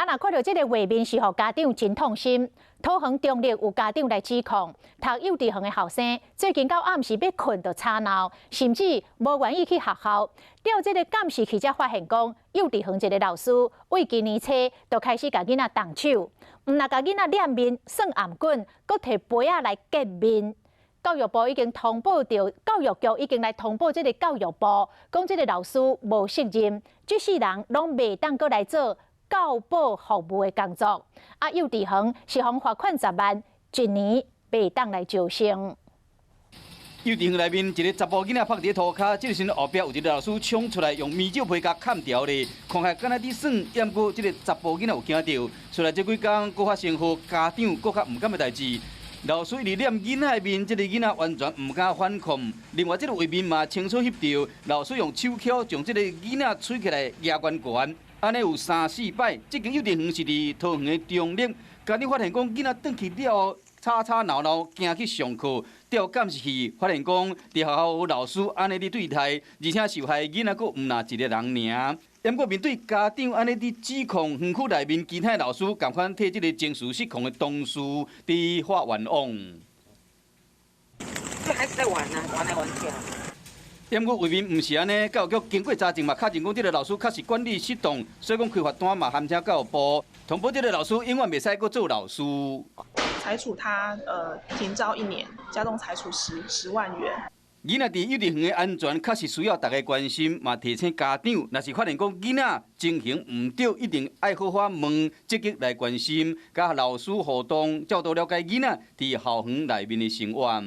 若看到这个画面是互家长真痛心。土园中立有家长来指控，读幼稚园的后生最近到暗时要困就吵闹，甚至无愿意去学校。调这个监视器才发现讲，幼稚园一个老师为今年初就开始甲囡仔动手，毋但甲囡仔染面、算颔棍，阁摕杯仔来割面。教育部已经通报到，教育局已经来通报这个教育部，讲这个老师无责任，这世人拢袂当阁来做教保服务的工作。啊，幼稚园是互罚款10万，一年袂当来招生。幼稚园内面一个查甫囡仔趴伫涂骹，这个时阵后壁有一个老师冲出来，用米酒皮甲砍掉咧，看起敢若伫算，抑过这个查甫囡仔有惊到。出来这几天，搁发生互家长搁较唔敢的代志。老师一直念囡仔的面，这个囡仔完全唔敢反抗。另外，这个画面嘛清楚翕到，老师用手铐将这个囡仔吹起来压关关，安尼有3、4摆。这间幼稚园是伫桃园的中立，家长发现讲囡仔转去了后，吵吵闹闹，惊去上课。调监视器发现讲，伫学校有老师安尼伫对待，而且受害囡仔佫唔若一个人尔。不过面对家长安尼伫指控园区内面其他老师共款替这个情绪失控的同事伫法院往。这还是在玩呢，玩来玩去。不过画面唔是安尼，教育局经过查证嘛，确认讲这个老师确实管理失当，所以讲开罚单嘛函请教育部通报这个老师永远袂使阁做老师。裁处他停招1年，加重裁处10万元。囡仔伫幼稚园的安全，确实需要大家关心，嘛提醒家长，若是发现讲囡仔情形唔对，一定爱好好问，积极来关心，甲老师互动，较多了解囡仔伫校园内面的生活。